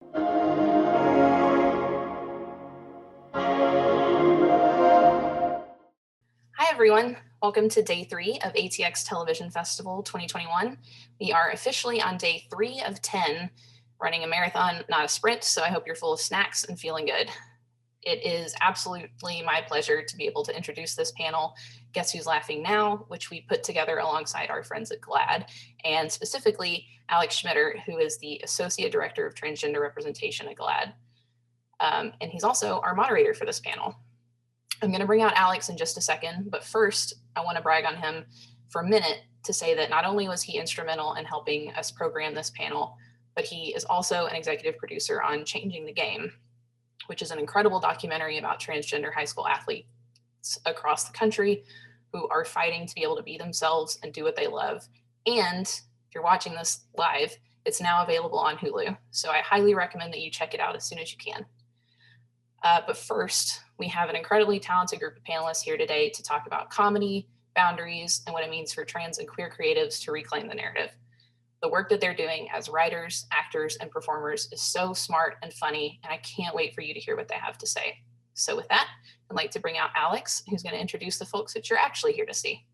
Hi, everyone. Welcome to day 3 of ATX Television Festival 2021. We are officially on day 3 of 10, running a marathon, not a sprint, so I hope you're full of snacks and feeling good. It is absolutely my pleasure to be able to introduce this panel, Guess Who's Laughing Now, which we put together alongside our friends at GLAAD, and specifically Alex Schmitter, who is the Associate Director of Transgender Representation at GLAAD. And he's also our moderator for this panel. I'm going to bring out Alex in just a second, but first I want to brag on him for a minute to say that not only was he instrumental in helping us program this panel, but he is also an executive producer on Changing the Game, which is an incredible documentary about transgender high school athletes across the country who are fighting to be able to be themselves and do what they love. And if you're watching this live, it's now available on Hulu. So I highly recommend that you check it out as soon as you can. But first, we have an incredibly talented group of panelists here today to talk about comedy, boundaries, and what it means for trans and queer creatives to reclaim the narrative. The work that they're doing as writers, actors, and performers is so smart and funny, and I can't wait for you to hear what they have to say. So with that, I'd like to bring out Alex, who's going to introduce the folks that you're actually here to see.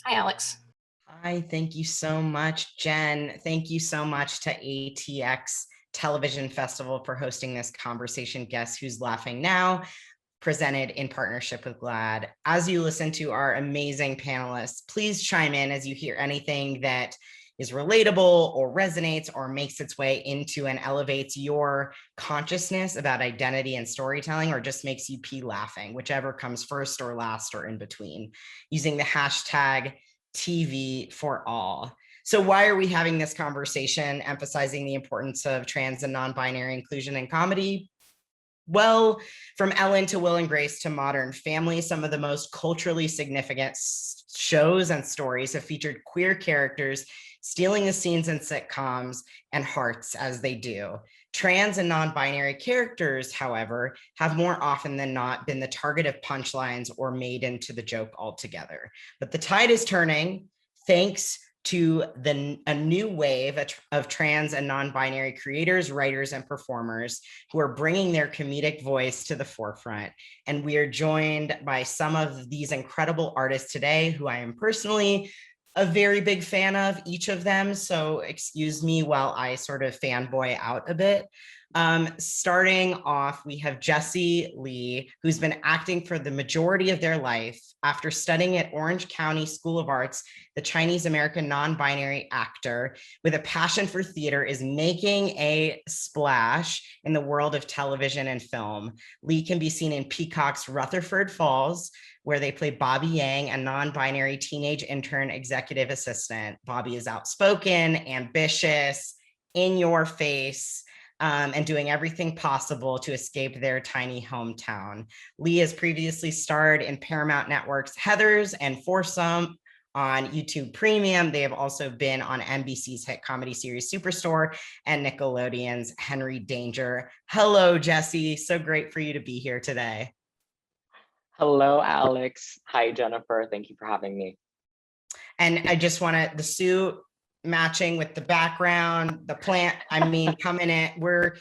Hi, Alex. Hi, thank you so much, Jen. Thank you so much to ATX Television Festival for hosting this conversation, Guess Who's Laughing Now, presented in partnership with GLAAD. As you listen to our amazing panelists, please chime in as you hear anything that is relatable or resonates or makes its way into and elevates your consciousness about identity and storytelling, or just makes you pee laughing, whichever comes first or last or in between, using the hashtag TV for all. So why are we having this conversation emphasizing the importance of trans and non-binary inclusion in comedy? Well, from Ellen to Will and Grace to Modern Family, some of the most culturally significant shows and stories have featured queer characters stealing the scenes in sitcoms and hearts as they do. Trans and non-binary characters, however, have more often than not been the target of punchlines or made into the joke altogether. But the tide is turning thanks to a new wave of trans and non-binary creators, writers, and performers who are bringing their comedic voice to the forefront. And we are joined by some of these incredible artists today who I am personally a very big fan of, each of them. So excuse me while I sort of fanboy out a bit. Starting off, we have Jessie Lee, who's been acting for the majority of their life. After studying at Orange County School of Arts, the Chinese American non-binary actor with a passion for theater is making a splash in the world of television and film. Lee can be seen in Peacock's Rutherford Falls, where they play Bobby Yang, a non-binary teenage intern executive assistant. Bobby is outspoken, ambitious, in your face, and doing everything possible to escape their tiny hometown. Lee has previously starred in Paramount Network's Heathers and Foursome on YouTube Premium. They have also been on NBC's hit comedy series Superstore and Nickelodeon's Henry Danger. Hello, Jessie. So great for you to be here today. Hello, Alex. Hi, Jennifer. Thank you for having me. And I just want the suit matching with the background, the plant, I mean, coming in, we're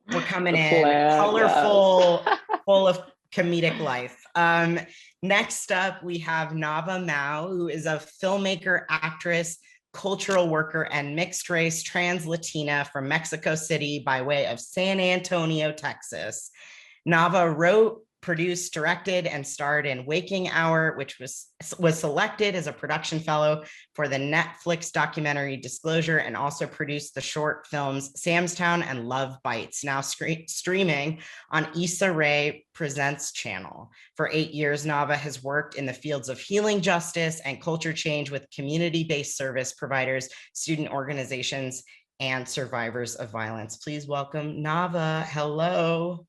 coming in colorful, yes. Full of comedic life. Next up, we have Nava Mao, who is a filmmaker, actress, cultural worker, and mixed race trans Latina from Mexico City by way of San Antonio, Texas. Nava wrote, produced, directed, and starred in Waking Hour, which was selected as a production fellow for the Netflix documentary Disclosure, and also produced the short films Sam's Town and Love Bites, now streaming on Issa Rae Presents channel. For 8 years, Nava has worked in the fields of healing justice and culture change with community-based service providers, student organizations, and survivors of violence. Please welcome Nava. Hello.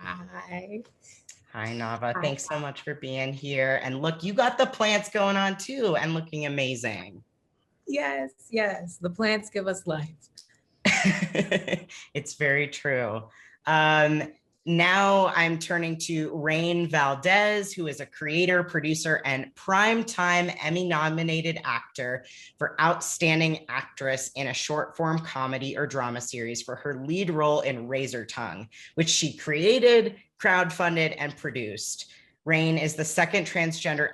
Hi. Hi, Nava. Thanks so much for being here. And look, you got the plants going on too and looking amazing. Yes, yes. The plants give us life. It's very true. Now I'm turning to Rain Valdez, who is a creator, producer, and primetime Emmy-nominated actor for Outstanding Actress in a Short Form Comedy or Drama Series for her lead role in Razor Tongue, which she created, crowdfunded, and produced. Rain is the second transgender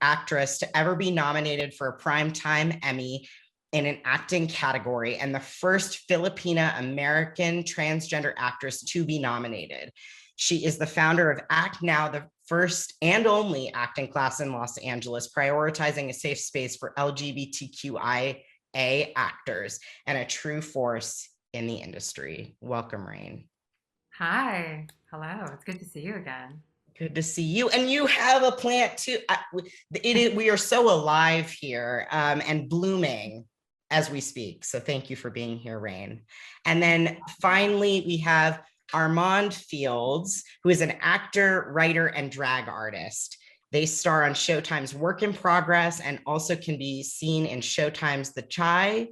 actress to ever be nominated for a Primetime Emmy in an acting category and the first Filipina American transgender actress to be nominated. She is the founder of Act Now, the first and only acting class in Los Angeles, prioritizing a safe space for LGBTQIA actors and a true force in the industry. Welcome, Rain. Hi. Hello. It's good to see you again. Good to see you. And you have a plant too. We are so alive here and blooming as we speak. So thank you for being here, Rain. And then finally, we have Armand Fields, who is an actor, writer, and drag artist. They star on Showtime's Work in Progress and also can be seen in Showtime's The Chi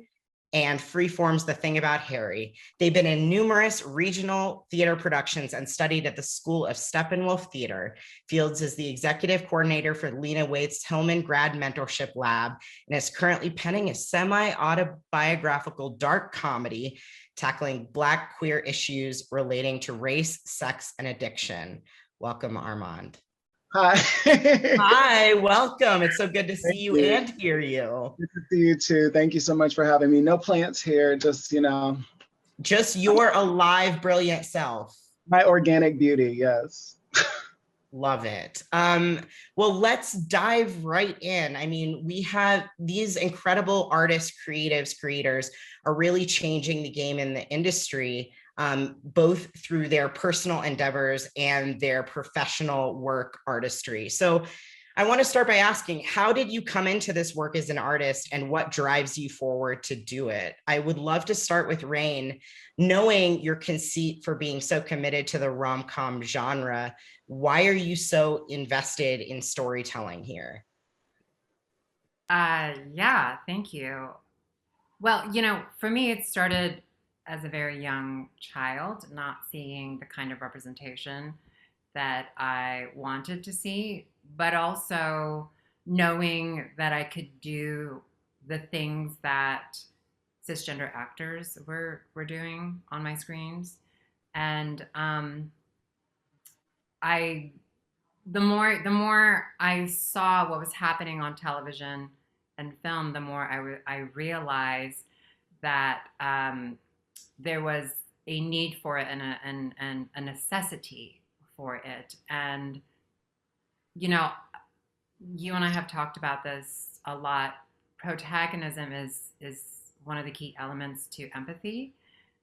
and Freeform's The Thing About Harry. They've been in numerous regional theater productions and studied at the School of Steppenwolf Theater. Fields is the executive coordinator for Lena Waithe's Hillman Grad Mentorship Lab and is currently penning a semi-autobiographical dark comedy tackling Black queer issues relating to race, sex, and addiction. Welcome, Armand. Hi. Hi, welcome. It's so good to see you and hear you. Good to see you too. Thank you so much for having me. No plants here, just, Just your alive, brilliant self. My organic beauty, yes. Love it. Well, let's dive right in. I mean, we have these incredible artists, creators are really changing the game in the industry. Both through their personal endeavors and their professional work artistry. So I want to start by asking, how did you come into this work as an artist and what drives you forward to do it? I would love to start with Rain, knowing your conceit for being so committed to the rom-com genre. Why are you so invested in storytelling here? Yeah, thank you. Well, for me, it started as a very young child, not seeing the kind of representation that I wanted to see, but also knowing that I could do the things that cisgender actors were doing on my screens. And the more I saw what was happening on television and film, the more I realized that there was a need for it and a necessity for it. And, you and I have talked about this a lot. Protagonism is one of the key elements to empathy.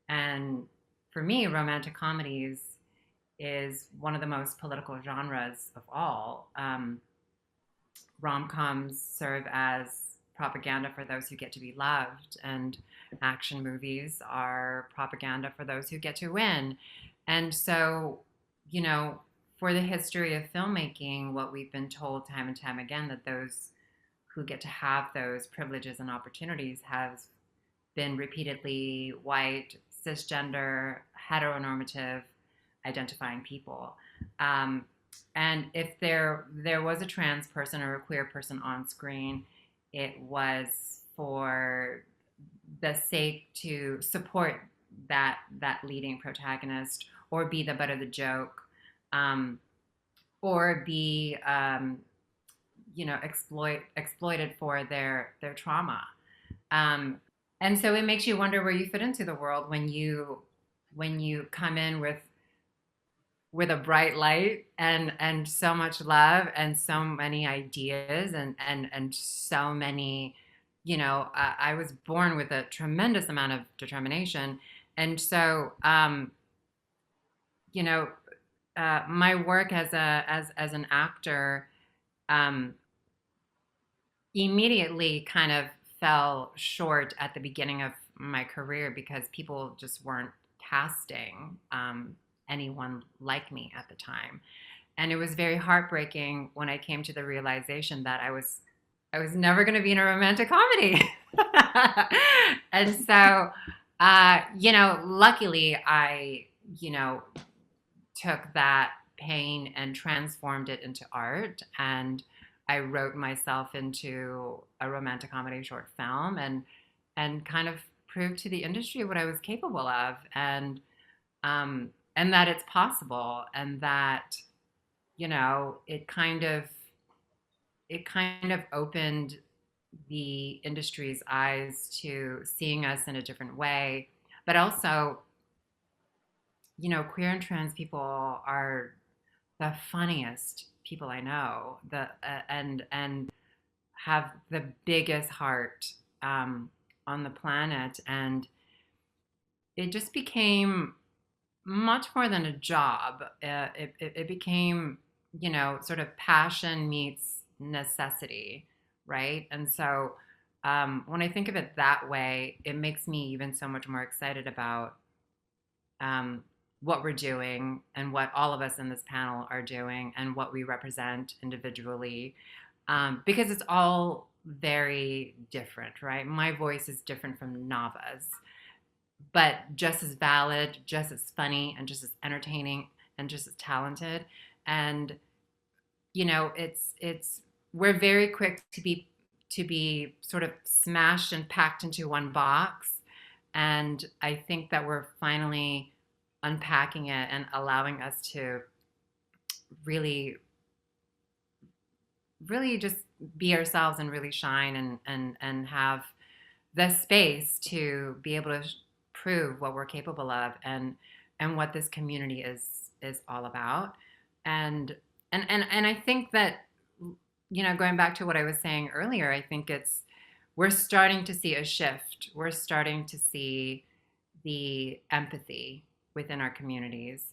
And for me, romantic comedies is one of the most political genres of all. Rom-coms serve as propaganda for those who get to be loved, and action movies are propaganda for those who get to win. And so, for the history of filmmaking, what we've been told time and time again, that those who get to have those privileges and opportunities have been repeatedly white, cisgender, heteronormative, identifying people. And if there was a trans person or a queer person on screen, it was for the sake to support that leading protagonist, or be the butt of the joke, or be exploited for their trauma. And so it makes you wonder where you fit into the world when you come in with a bright light and so much love and so many ideas and so many, I was born with a tremendous amount of determination. And so, my work as an actor immediately kind of fell short at the beginning of my career because people just weren't casting anyone like me at the time. And it was very heartbreaking when I came to the realization that I was never going to be in a romantic comedy. And so, luckily I, took that pain and transformed it into art. And I wrote myself into a romantic comedy short film and kind of proved to the industry what I was capable of, and that it's possible, and that, you know, it kind of opened the industry's eyes to seeing us in a different way. But also, you know, queer and trans people are the funniest people I know, and have the biggest heart on the planet, and it just became much more than a job. It became, you know, sort of passion meets necessity, right? And so when I think of it that way, it makes me even so much more excited about what we're doing and what all of us in this panel are doing and what we represent individually, because it's all very different, right? My voice is different from Nava's, but just as valid, just as funny, and just as entertaining, and just as talented. And you know, it's we're very quick to be sort of smashed and packed into one box, and I think that we're finally unpacking it and allowing us to really just be ourselves and really shine and have the space to be able to prove what we're capable of, and what this community is all about. And I think that, you know, going back to what I was saying earlier, I think we're starting to see a shift. We're starting to see the empathy within our communities.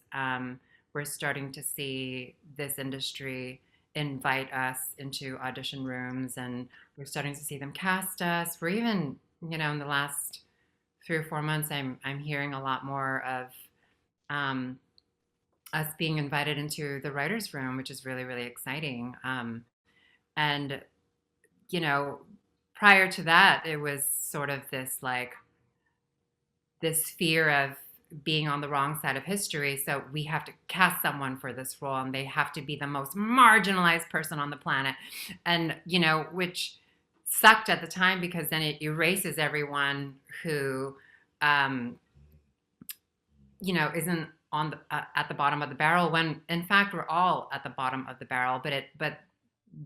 We're starting to see this industry invite us into audition rooms, and we're starting to see them cast us. We're even, you know, in the last 3 or 4 months, I'm hearing a lot more of us being invited into the writer's room, which is really, really exciting. And, you know, prior to that, it was sort of this fear of being on the wrong side of history. So we have to cast someone for this role, and they have to be the most marginalized person on the planet. And, you know, which sucked at the time, because then it erases everyone who, you know, isn't on the at the bottom of the barrel, when in fact we're all at the bottom of the barrel. But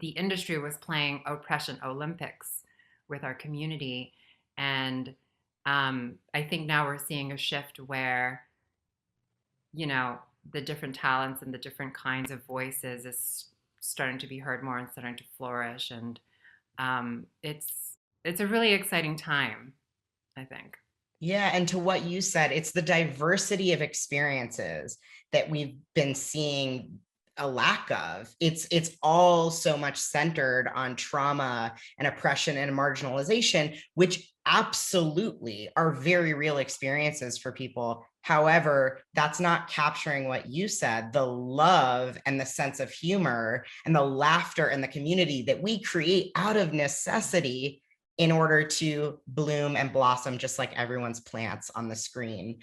the industry was playing oppression Olympics with our community, and I think now we're seeing a shift where, you know, the different talents and the different kinds of voices is starting to be heard more and starting to flourish, and it's a really exciting time, I think. Yeah, and to what you said, it's the diversity of experiences that we've been seeing a lack of. It's all so much centered on trauma and oppression and marginalization, which absolutely are very real experiences for people. However, that's not capturing what you said, the love and the sense of humor and the laughter and the community that we create out of necessity in order to bloom and blossom just like everyone's plants on the screen.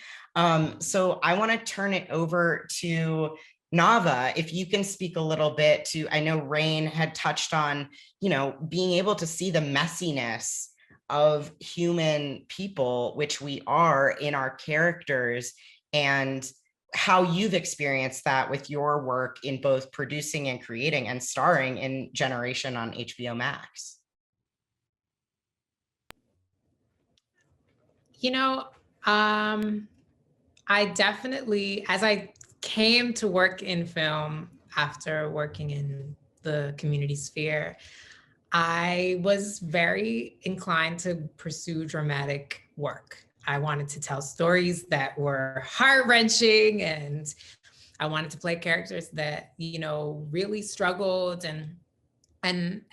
So I want to turn it over to Nava, if you can speak a little bit to, I know Rain had touched on, you know, being able to see the messiness of human people, which we are in our characters, and how you've experienced that with your work in both producing and creating and starring in Generation on HBO Max. You know, I definitely, as I came to work in film after working in the community sphere, I was very inclined to pursue dramatic work. I wanted to tell stories that were heart-wrenching, and I wanted to play characters that, you know, really struggled, and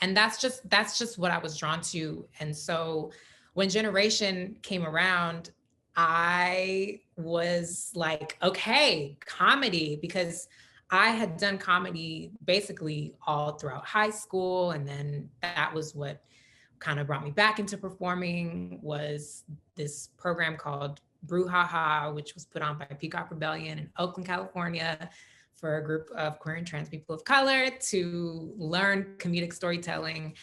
that's just what I was drawn to. And so when Generation came around, I was like, okay, comedy, because I had done comedy basically all throughout high school. And then that was what kind of brought me back into performing, was this program called Brouhaha, which was put on by Peacock Rebellion in Oakland, California, for a group of queer and trans people of color to learn comedic storytelling.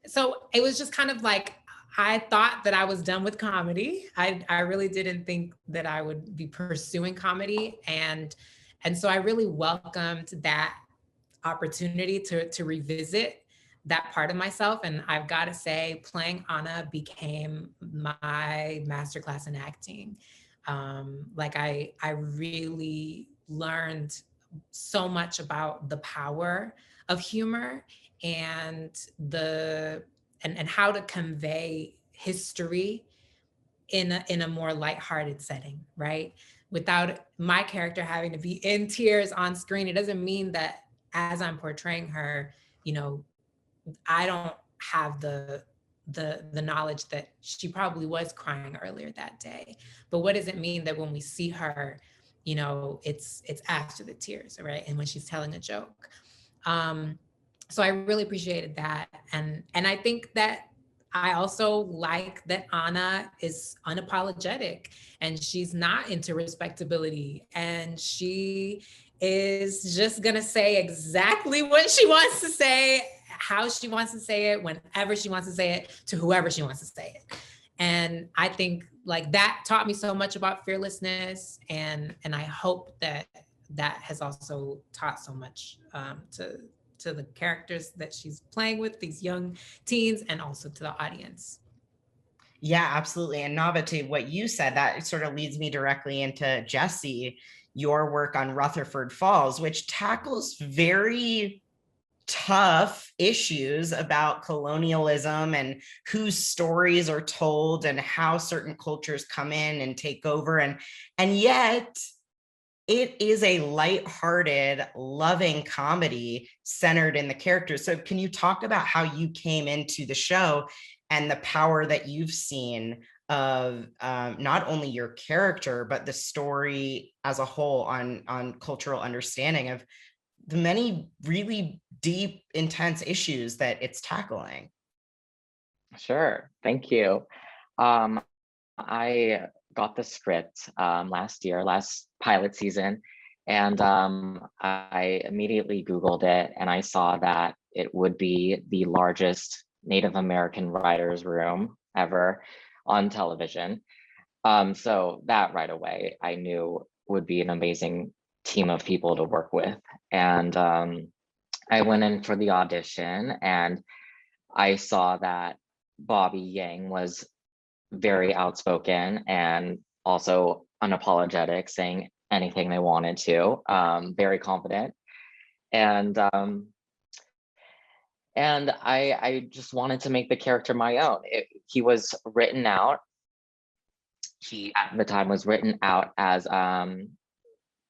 So it was just kind of like, I thought that I was done with comedy. I really didn't think that I would be pursuing comedy. And so I really welcomed that opportunity to revisit that part of myself. And I've got to say, playing Anna became my masterclass in acting. Like I really learned so much about the power of humor and and how to convey history in a more lighthearted setting, right? Without my character having to be in tears on screen. It doesn't mean that as I'm portraying her, you know, I don't have the knowledge that she probably was crying earlier that day. But what does it mean that when we see her, you know, it's after the tears, right? And when she's telling a joke. So I really appreciated that. And I think that I also like that Anna is unapologetic and she's not into respectability, and she is just gonna say exactly what she wants to say, how she wants to say it, whenever she wants to say it, to whoever she wants to say it. And I think like that taught me so much about fearlessness, and I hope that that has also taught so much to the characters that she's playing with, these young teens, and also to the audience. Yeah, absolutely. And Nava, to what you said, that sort of leads me directly into Jesse, your work on Rutherford Falls, which tackles very tough issues about colonialism and whose stories are told and how certain cultures come in and take over. And yet it is a lighthearted, loving comedy centered in the characters. So can you talk about how you came into the show and the power that you've seen of not only your character, but the story as a whole on cultural understanding of the many really deep, intense issues that it's tackling? Sure, thank you. I got the script last pilot season, and I immediately Googled it, and I saw that it would be the largest Native American writers' room ever on television. So that right away I knew would be an amazing team of people to work with. And I went in for the audition, and I saw that Bobby Yang was very outspoken and also unapologetic, saying anything they wanted to, very confident. And I just wanted to make the character my own. He was written out. He at the time was written out as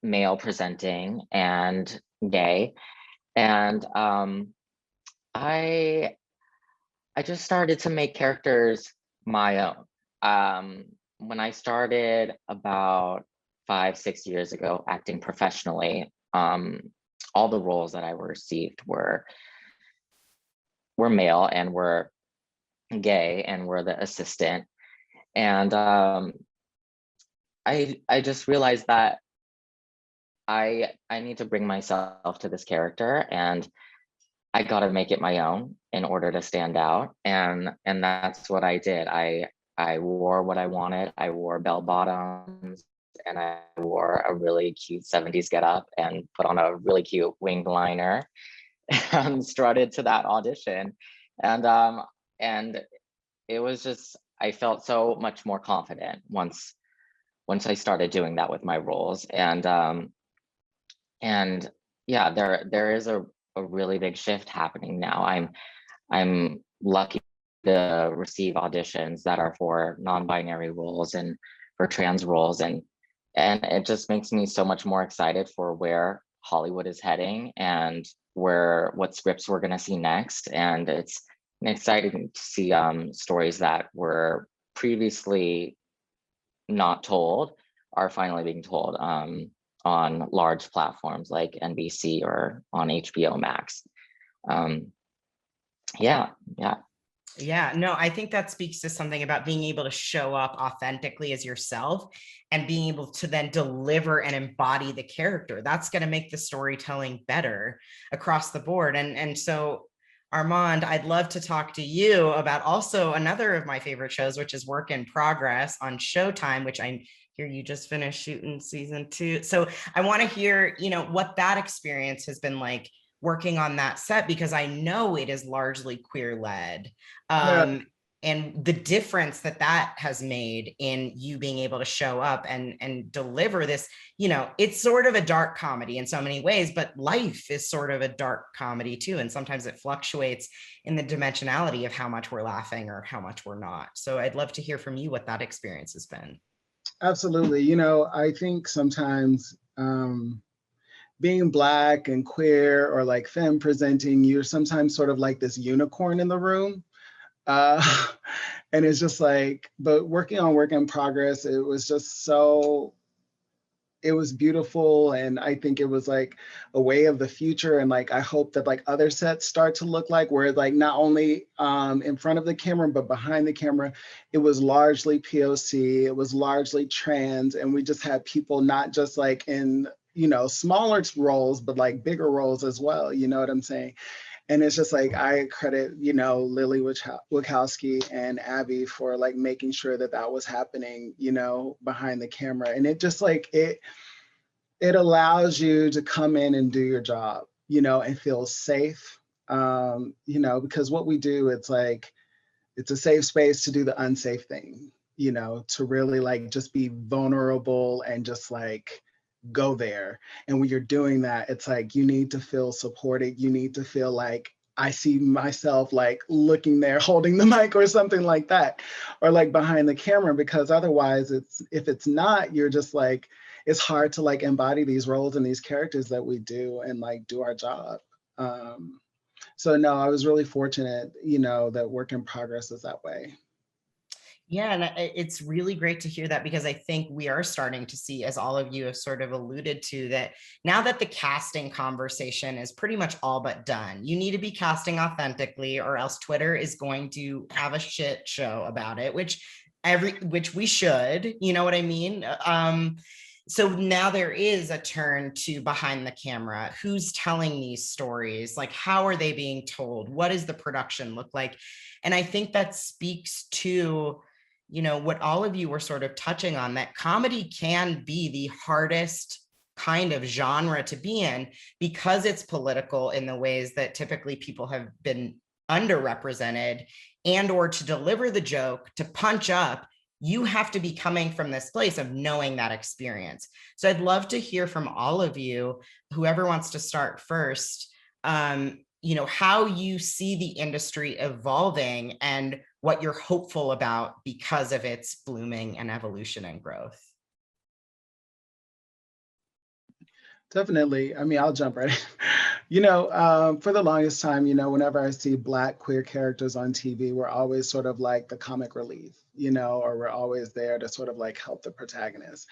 male presenting and gay. And I just started to make characters my own. When I started about 5-6 years ago acting professionally, all the roles that I received were male and were gay and were the assistant. And I just realized that I need to bring myself to this character, and I got to make it my own in order to stand out. And that's what I did. I wore what I wanted. I wore bell bottoms, and I wore a really cute 70s getup and put on a really cute winged liner and strutted to that audition. And it was just, I felt so much more confident once I started doing that with my roles. And yeah, there is a really big shift happening now. I'm lucky to receive auditions that are for non-binary roles and for trans roles, and it just makes me so much more excited for where Hollywood is heading and what scripts we're going to see next. And it's exciting to see stories that were previously not told are finally being told on large platforms like NBC or on HBO Max. Yeah. Yeah, no, I think that speaks to something about being able to show up authentically as yourself and being able to then deliver and embody the character. That's going to make the storytelling better across the board. And so Armand, I'd love to talk to you about also another of my favorite shows, which is Work in Progress on Showtime, which I hear you just finished shooting season 2. So I want to hear, what that experience has been like working on that set, because I know it is largely queer led. Yeah. And the difference that has made in you being able to show up and deliver this, it's sort of a dark comedy in so many ways, but life is sort of a dark comedy too. And sometimes it fluctuates in the dimensionality of how much we're laughing or how much we're not. So I'd love to hear from you what that experience has been. Absolutely. I think sometimes being Black and queer or like femme presenting, you're sometimes sort of like this unicorn in the room. And it's just like, but working on Work in Progress, it was just it was beautiful. And I think it was like a way of the future. And like, I hope that like other sets start to look like, where like not only in front of the camera, but behind the camera, it was largely POC, it was largely trans. And we just had people not just like in, smaller roles, but like bigger roles as well. You know what I'm saying? And it's just like, I credit, Lily Wachowski and Abby for like making sure that that was happening, behind the camera. And it just like, it allows you to come in and do your job, and feel safe, because what we do, it's like, it's a safe space to do the unsafe thing, to really like just be vulnerable and just like go there. And when you're doing that, it's like, you need to feel supported. You need to feel like, I see myself like looking there, holding the mic or something like that, or like behind the camera, because otherwise if it's not, you're just like, it's hard to like embody these roles and these characters that we do and like do our job. So no, I was really fortunate, that Work in Progress is that way. Yeah, and it's really great to hear that, because I think we are starting to see, as all of you have sort of alluded to, that now that the casting conversation is pretty much all but done, you need to be casting authentically, or else Twitter is going to have a shit show about it, which we should, you know what I mean? So now there is a turn to behind the camera. Who's telling these stories? Like, how are they being told? What does the production look like? And I think that speaks to, what all of you were sort of touching on, that comedy can be the hardest kind of genre to be in, because it's political in the ways that typically people have been underrepresented, and or to deliver the joke, to punch up, you have to be coming from this place of knowing that experience. So I'd love to hear from all of you, whoever wants to start first, how you see the industry evolving and what you're hopeful about because of its blooming and evolution and growth. Definitely. I mean, I'll jump right in. For the longest time, whenever I see Black queer characters on TV, we're always sort of like the comic relief, or we're always there to sort of like help the protagonist.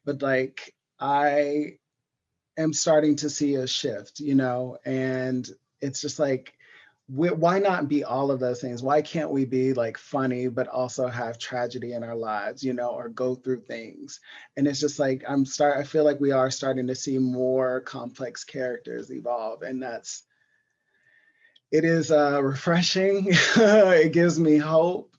But like, I am starting to see a shift, and it's just like, why not be all of those things? Why can't we be like funny, but also have tragedy in our lives, or go through things? And it's just like, I feel like we are starting to see more complex characters evolve. And it is refreshing. It gives me hope,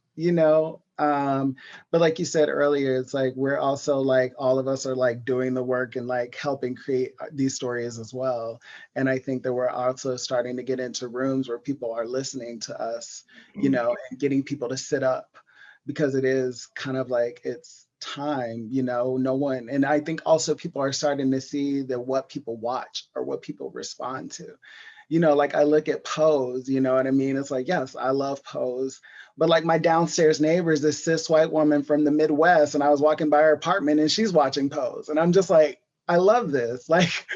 but like you said earlier, it's like, we're also like, all of us are like doing the work and like helping create these stories as well. And I think that we're also starting to get into rooms where people are listening to us, and getting people to sit up, because it is kind of like, it's time, no one. And I think also people are starting to see that what people watch or what people respond to. Like I look at Pose, you know what I mean? It's like, yes, I love Pose, but like my downstairs neighbor is this cis white woman from the Midwest, and I was walking by her apartment and she's watching Pose. And I'm just like, I love this. Like,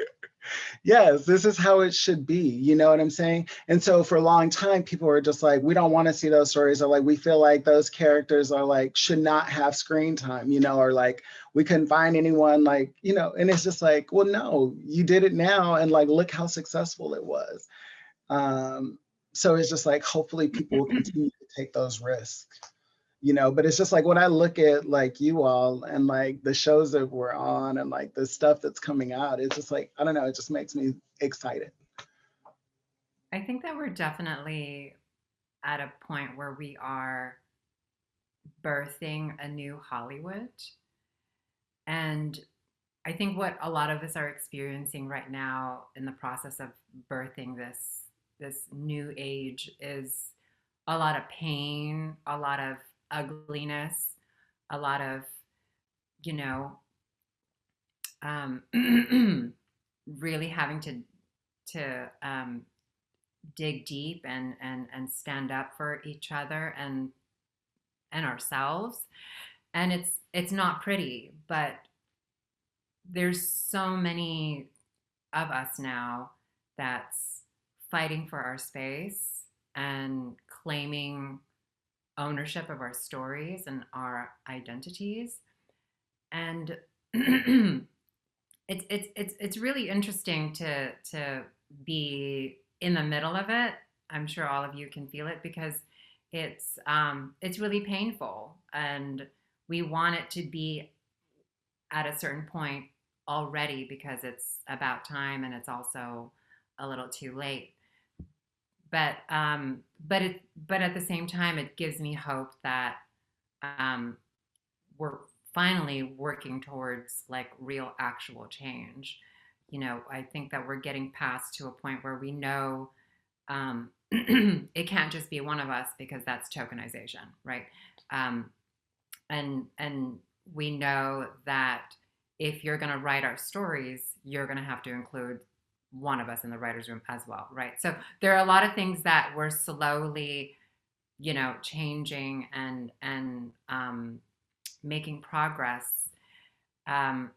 yes, this is how it should be. You know what I'm saying? And so for a long time, people were just like, we don't want to see those stories, or like, we feel like those characters are like, should not have screen time, or like, we couldn't find anyone like, and it's just like, well, no, you did it now. And like, look how successful it was. So it's just like, hopefully people will continue to take those risks, you know. But it's just like when I look at like you all and like the shows that we're on and like the stuff that's coming out, it's just like, I don't know, it just makes me excited. I think that we're definitely at a point where we are birthing a new Hollywood. And I think what a lot of us are experiencing right now in the process of birthing this new age is a lot of pain, a lot of ugliness, a lot of, you know, really having to dig deep and stand up for each other and ourselves. And it's not pretty, but there's so many of us now that's fighting for our space and claiming ownership of our stories and our identities. And it's really interesting to be in the middle of it. I'm sure all of you can feel it because it's really painful, and we want it to be at a certain point already because it's about time, and it's also a little too late. But at the same time, it gives me hope that we're finally working towards like real actual change. You know, I think that we're getting past to a point where we know it can't just be one of us because that's tokenization, right? And we know that if you're going to write our stories, you're going to have to include one of us in the writer's room as well, right? So there are a lot of things that we're slowly, you know, changing and making progress, and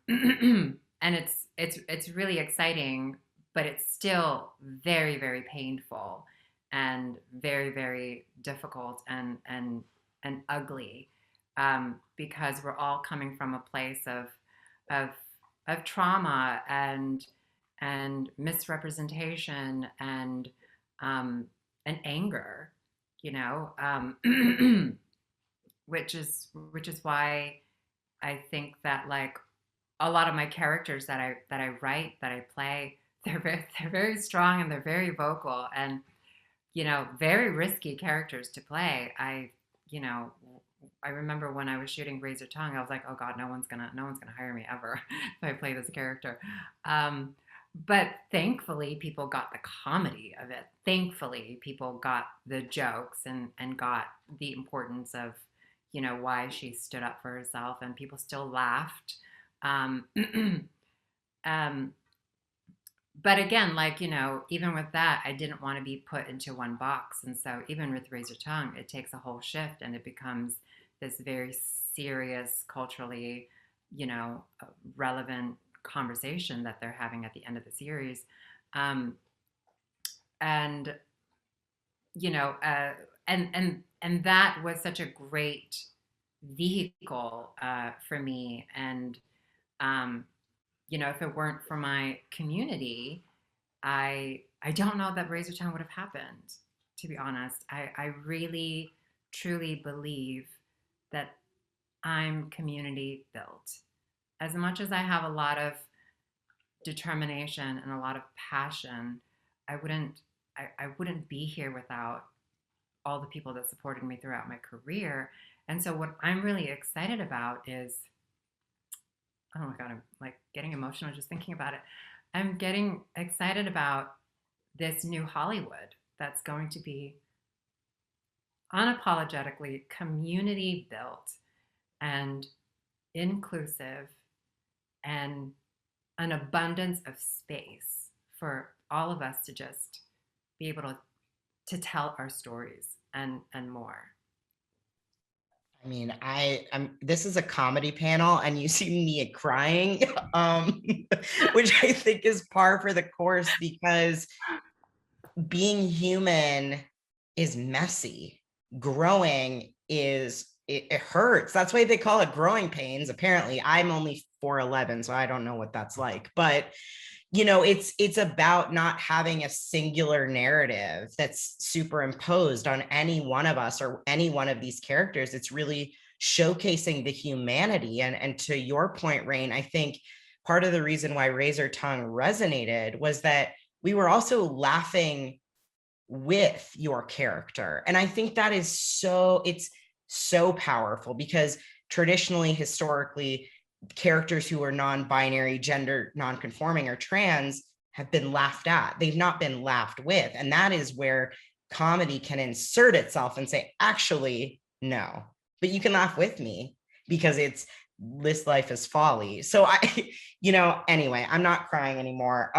it's really exciting, but it's still very, very painful and very, very difficult and ugly, because we're all coming from a place of trauma and misrepresentation and anger, you know, which is why I think that like a lot of my characters that I write, that I play, they're very strong and they're very vocal and, you know, very risky characters to play. I remember when I was shooting Razor Tongue, I was like, oh God, no one's gonna hire me ever if I play this character. But thankfully, people got the comedy of it. Thankfully, people got the jokes and got the importance of, you know, why she stood up for herself, and people still laughed. But again, like, you know, even with that, I didn't want to be put into one box. And so even with Razor Tongue, it takes a whole shift and it becomes this very serious, culturally, you know, relevant conversation that they're having at the end of the series. And, you know, and that was such a great vehicle for me. And, you know, if it weren't for my community, I don't know that Razor Tongue would have happened, to be honest. I really, truly believe that I'm community built. As much as I have a lot of determination and a lot of passion, I wouldn't be here without all the people that supported me throughout my career. And so what I'm really excited about is, oh my God, I'm like getting emotional just thinking about it. I'm getting excited about this new Hollywood that's going to be unapologetically community built and inclusive and an abundance of space for all of us to just be able to tell our stories and more. I mean, this is a comedy panel and you see me crying, which I think is par for the course, because being human is messy. Growing it hurts. That's why they call it growing pains. Apparently, I'm only 4'11", so I don't know what that's like, but it's about not having a singular narrative that's superimposed on any one of us or any one of these characters. It's really showcasing the humanity. And to your point, Rain, I think part of the reason why Razor Tongue resonated was that we were also laughing with your character. And I think that is it's so powerful, because traditionally, historically, characters who are non-binary, gender non-conforming, or trans have been laughed at. They've not been laughed with. And that is where comedy can insert itself and say, actually, no, but you can laugh with me because it's this life is folly. So anyway, I'm not crying anymore.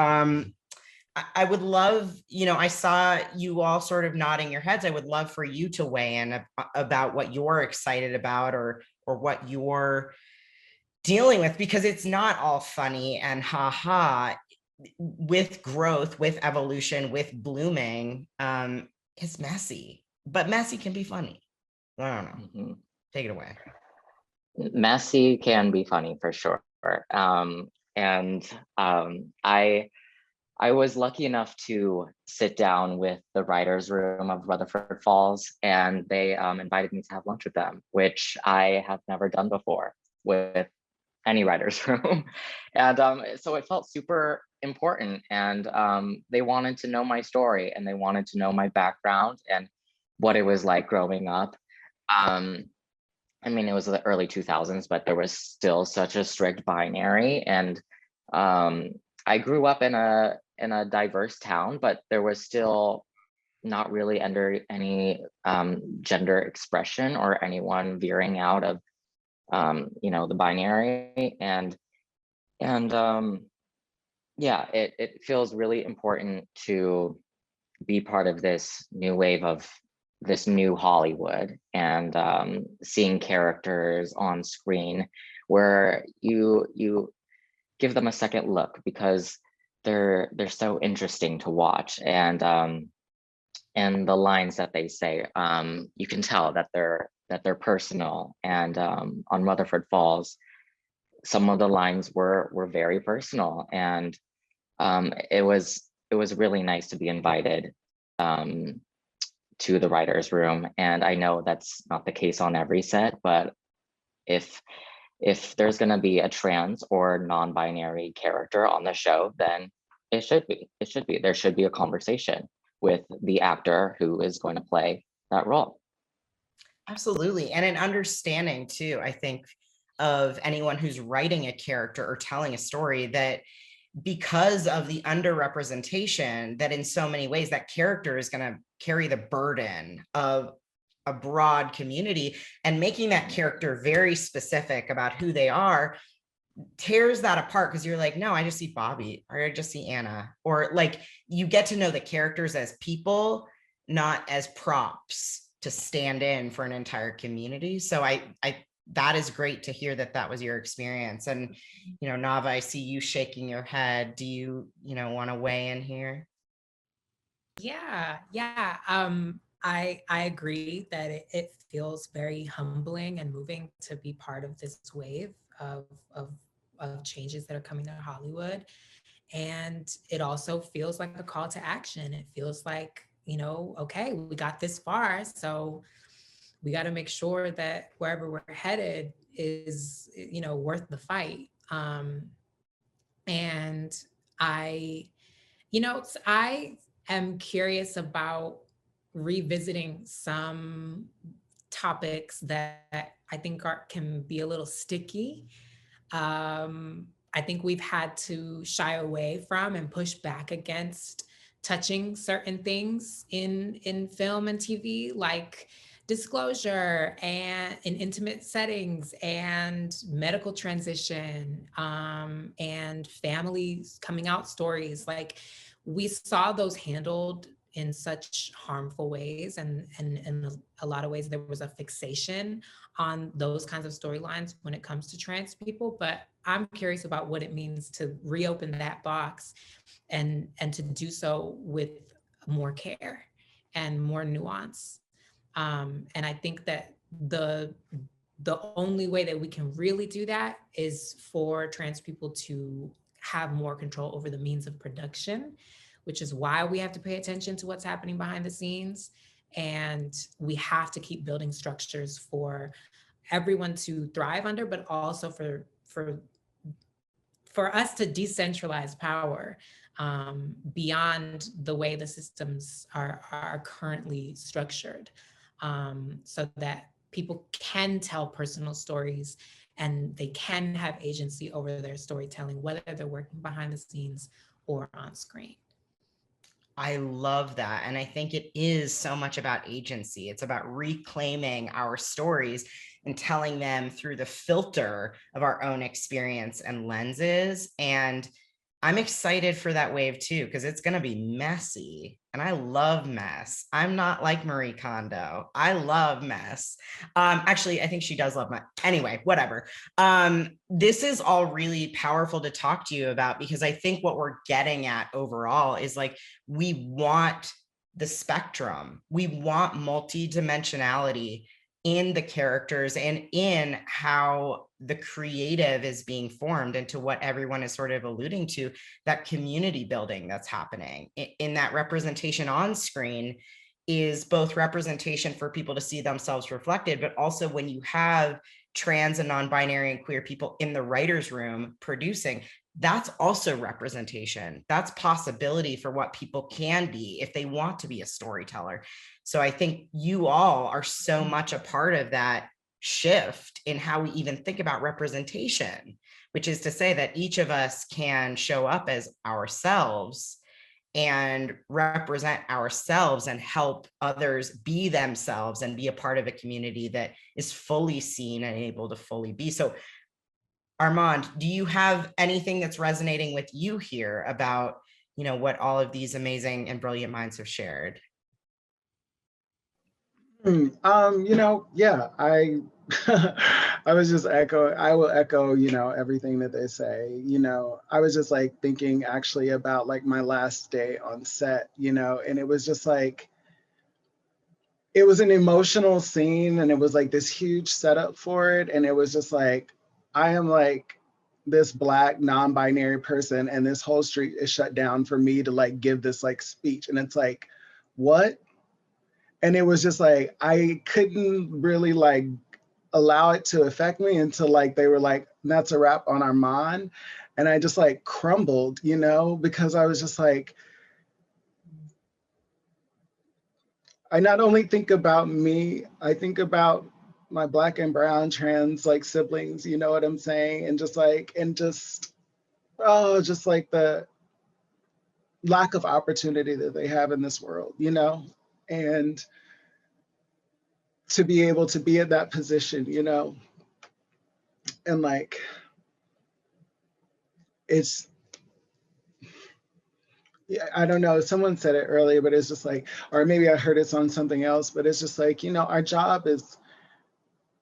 I would love, I saw you all sort of nodding your heads. I would love for you to weigh in about what you're excited about or what you're dealing with, because it's not all funny and with growth, with evolution, with blooming. It's messy, but messy can be funny. I don't know. Mm-hmm. Take it away. Messy can be funny for sure. I was lucky enough to sit down with the writers' room of Rutherford Falls, and they invited me to have lunch with them, which I have never done before with any writer's room. And so it felt super important. And they wanted to know my story, and they wanted to know my background and what it was like growing up. I mean, it was the early 2000s, but there was still such a strict binary. And I grew up in a diverse town, but there was still not really under any gender expression or anyone veering out of the binary. And yeah, it feels really important to be part of this new wave of this new Hollywood, and seeing characters on screen where you give them a second look because they're so interesting to watch, and the lines that they say, you can tell that they're personal. And on Rutherford Falls, some of the lines were very personal, and it was really nice to be invited to the writer's room. And I know that's not the case on every set, but if there's going to be a trans or non-binary character on the show, then it should be. There should be a conversation with the actor who is going to play that role. Absolutely. And an understanding too, I think, of anyone who's writing a character or telling a story, that because of the underrepresentation, that in so many ways that character is going to carry the burden of a broad community, and making that character very specific about who they are tears that apart, because you're like, no, I just see Bobby, or I just see Anna, or like you get to know the characters as people, not as props to stand in for an entire community. So I that is great to hear that was your experience. And Nava, I see you shaking your head. Do you want to weigh in here? Yeah. I agree that it feels very humbling and moving to be part of this wave of changes that are coming to Hollywood. And it also feels like a call to action. It feels like, okay, we got this far, so we got to make sure that wherever we're headed is, worth the fight. And I am curious about revisiting some topics that I think can be a little sticky. I think we've had to shy away from and push back against touching certain things in film and TV, like disclosure and in intimate settings, and medical transition, and families coming out stories. Like, we saw those handled in such harmful ways, and in a lot of ways there was a fixation on those kinds of storylines when it comes to trans people. But I'm curious about what it means to reopen that box and to do so with more care and more nuance. And I think that the the only way that we can really do that is for trans people to have more control over the means of production, which is why we have to pay attention to what's happening behind the scenes. And we have to keep building structures for everyone to thrive under, but also for us to decentralize power beyond the way the systems are currently structured, so that people can tell personal stories and they can have agency over their storytelling, whether they're working behind the scenes or on screen. I love that. And I think it is so much about agency. It's about reclaiming our stories and telling them through the filter of our own experience and lenses. And I'm excited for that wave too, because it's going to be messy. And I love mess. I'm not like Marie Kondo. I love mess. Actually, I think she does love mess. Anyway, whatever. This is all really powerful to talk to you about, because I think what we're getting at overall is like, we want the spectrum. We want multidimensionality in the characters and in how the creative is being formed, into what everyone is sort of alluding to, that community building that's happening in that representation on screen is both representation for people to see themselves reflected, but also when you have trans and non-binary and queer people in the writer's room producing, that's also representation. That's possibility for what people can be if they want to be a storyteller. So I think you all are so much a part of that shift in how we even think about representation, which is to say that each of us can show up as ourselves and represent ourselves and help others be themselves and be a part of a community that is fully seen and able to fully be. So Armand, do you have anything that's resonating with you here about, what all of these amazing and brilliant minds have shared? Yeah, I I will echo, everything that they say. I was just like thinking actually about like my last day on set, and it was just like, it was an emotional scene, and it was like this huge setup for it. And it was just like, I am like this Black non-binary person, and this whole street is shut down for me to like give this like speech. And it's like, what? And it was just like, I couldn't really like allow it to affect me until like they were like, that's a wrap on Armand. And I just like crumbled, because I was just like, I not only think about me, I think about my Black and brown trans like siblings, you know what I'm saying? And just like, just like the lack of opportunity that they have in this world, and to be able to be in that position, and like, it's, yeah, I don't know, someone said it earlier, but it's just like, or maybe I heard it's on something else, but it's just like, our job is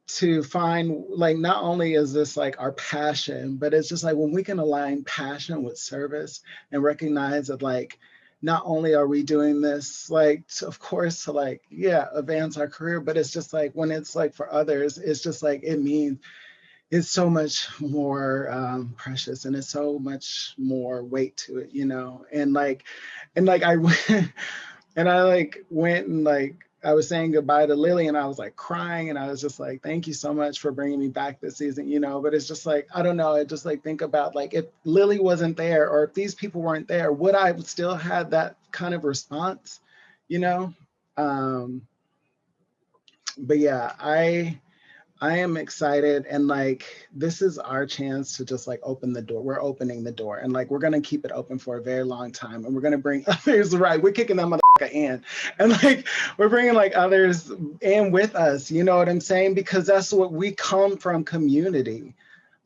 to find, like, not only is this like our passion, but it's just like when we can align passion with service and recognize that like, not only are we doing this, like, of course, to like, yeah, advance our career, but it's just like, when it's like for others, it's just like, it means it's so much more precious, and it's so much more weight to it, and like I went and I like went and like, I was saying goodbye to Lily, and I was like crying, and I was just like, thank you so much for bringing me back this season, but it's just like, I don't know, I just like think about like, if Lily wasn't there, or if these people weren't there, would I still have that kind of response, but yeah, I am excited, and like, this is our chance to just like open the door. We're opening the door, and like, we're gonna keep it open for a very long time, and we're gonna bring others, right? We're kicking that motherfucker in, and like, we're bringing like others in with us, you know what I'm saying? Because that's what we come from, community.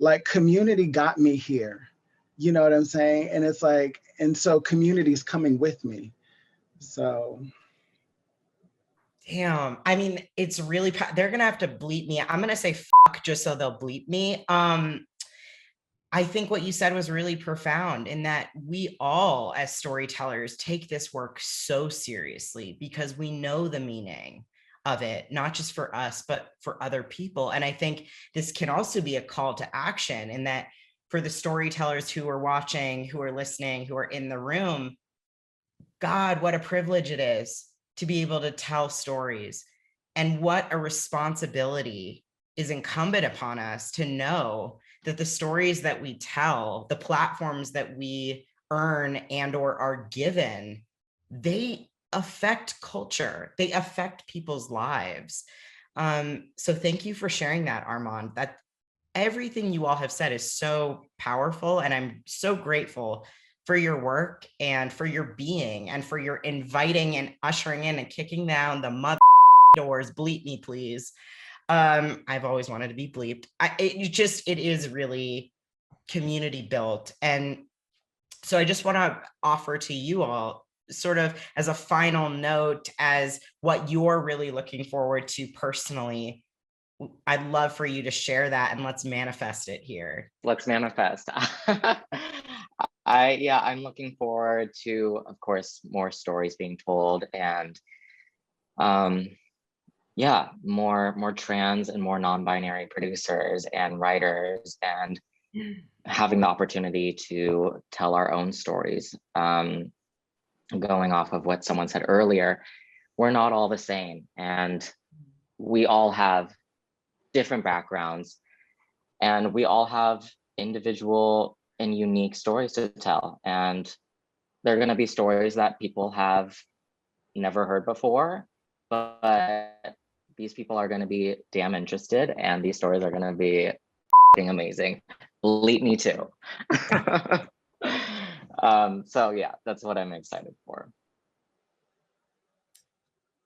Like, community got me here, you know what I'm saying? And it's like, and so community's coming with me, so. Damn. I mean, it's really, they're going to have to bleep me. I'm going to say fuck just so they'll bleep me. I think what you said was really profound, in that we all as storytellers take this work so seriously because we know the meaning of it, not just for us, but for other people. And I think this can also be a call to action in that for the storytellers who are watching, who are listening, who are in the room, God, what a privilege it is to be able to tell stories, and what a responsibility is incumbent upon us to know that the stories that we tell, the platforms that we earn and or are given, they affect culture, they affect people's lives. So thank you for sharing that, Armand. That everything you all have said is so powerful, and I'm so grateful for your work and for your being and for your inviting and ushering in and kicking down the mother doors. Bleep me, please. I've always wanted to be bleeped. It is really community built. And so I just want to offer to you all, sort of as a final note, as what you're really looking forward to personally, I'd love for you to share that, and let's manifest it here. Let's manifest. I'm looking forward to, of course, more stories being told, and more trans and more non-binary producers and writers, and having the opportunity to tell our own stories. Going off of what someone said earlier, we're not all the same, and we all have different backgrounds, and we all have individual and unique stories to tell, and they're going to be stories that people have never heard before, but these people are going to be damn interested, and these stories are going to be amazing. Bleep me too. So yeah, that's what I'm excited for.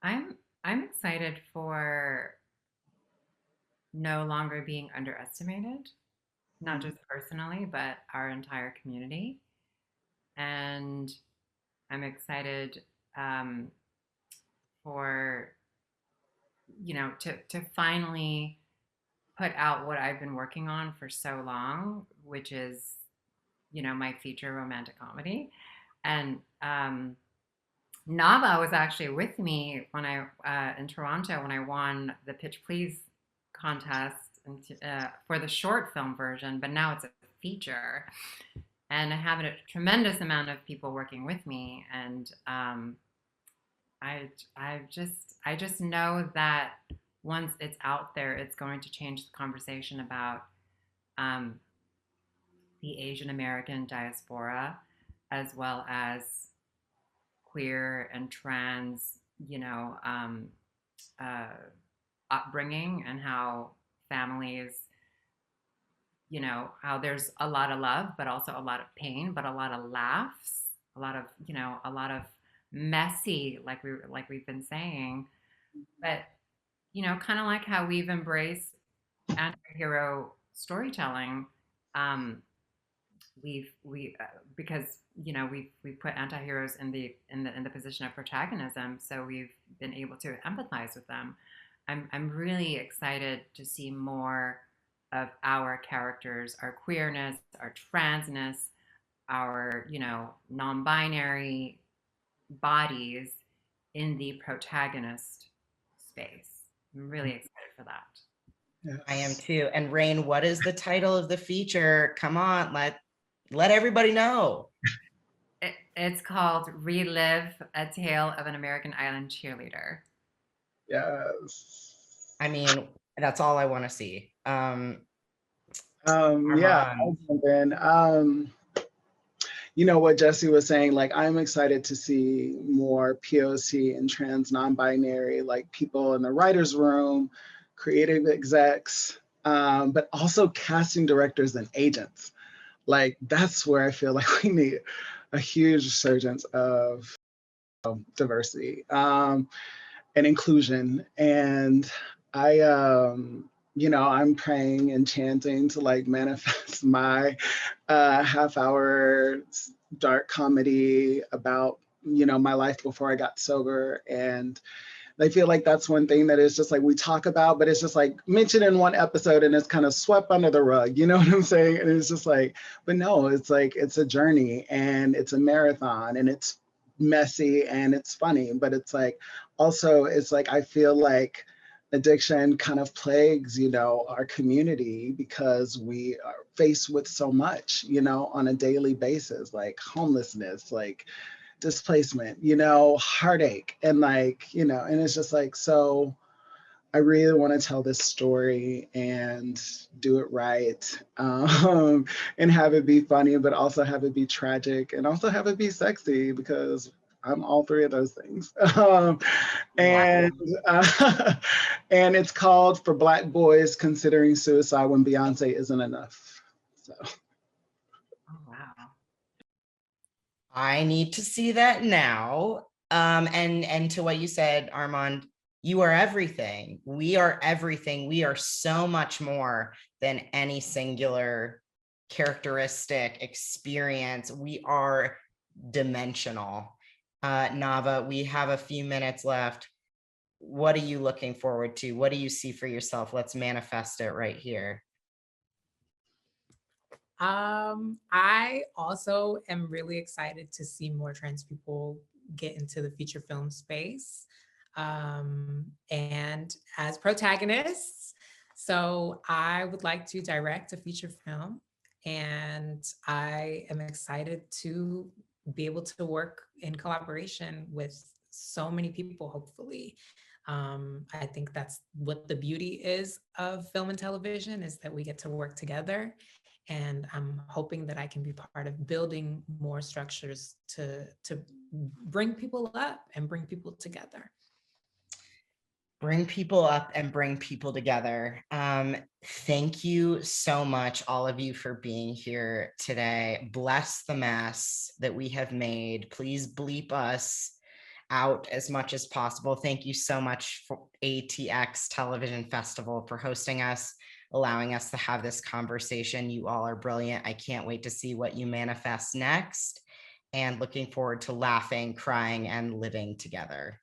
I'm excited for no longer being underestimated, not just personally, but our entire community. And I'm excited for, to finally put out what I've been working on for so long, which is, my feature romantic comedy. And Nava was actually with me when I in Toronto when I won the Pitch Please contest for the short film version, but now it's a feature, and I have a tremendous amount of people working with me, and I just know that once it's out there, it's going to change the conversation about the Asian American diaspora, as well as queer and trans, upbringing, and how families, how there's a lot of love, but also a lot of pain, but a lot of laughs, a lot of messy, like we've been saying, but kind of like how we've embraced anti-hero storytelling. Because we put anti-heroes in the position of protagonism, so we've been able to empathize with them. I'm really excited to see more of our characters, our queerness, our transness, our non-binary bodies in the protagonist space. I'm really excited for that. Yes. I am too. And Rain, what is the title of the feature? Come on, let everybody know. It's called Relive: A Tale of an American Island Cheerleader. Yes. I mean, that's all I want to see. Yeah, I'll jump in. What Jesse was saying, like, I'm excited to see more POC and trans non-binary, like, people in the writer's room, creative execs, but also casting directors and agents. Like, that's where I feel like we need a huge resurgence of diversity and inclusion. And I'm praying and chanting to like manifest my half-hour dark comedy about, my life before I got sober. And I feel like that's one thing that is just like we talk about, but it's just like mentioned in one episode and it's kind of swept under the rug, you know what I'm saying? And it's just like, but no, it's like, it's a journey and it's a marathon, and it's messy and it's funny, but it's like also it's like I feel like addiction kind of plagues, you know, our community because we are faced with so much, you know, on a daily basis, like homelessness, like displacement, you know, heartache, and like, you know, and it's just like, so I really want to tell this story and do it right, and have it be funny, but also have it be tragic and also have it be sexy because I'm all three of those things. And and it's called For Black Boys Considering Suicide When Beyonce Isn't Enough. So. Oh, wow. I need to see that now. And to what you said, Armand, you are everything. We are everything. We are so much more than any singular characteristic experience. We are dimensional. Nava, we have a few minutes left. What are you looking forward to? What do you see for yourself? Let's manifest it right here. I also am really excited to see more trans people get into the feature film space, and as protagonists. So I would like to direct a feature film, and I am excited to be able to work in collaboration with so many people, hopefully. I think that's what the beauty is of film and television, is that we get to work together. And I'm hoping that I can be part of building more structures to bring people up and bring people together. Bring people up and bring people together. Thank you so much, all of you, for being here today. Bless the mess that we have made. Please bleep us out as much as possible. Thank you so much for ATX Television Festival for hosting us, allowing us to have this conversation. You all are brilliant. I can't wait to see what you manifest next, and looking forward to laughing, crying, and living together.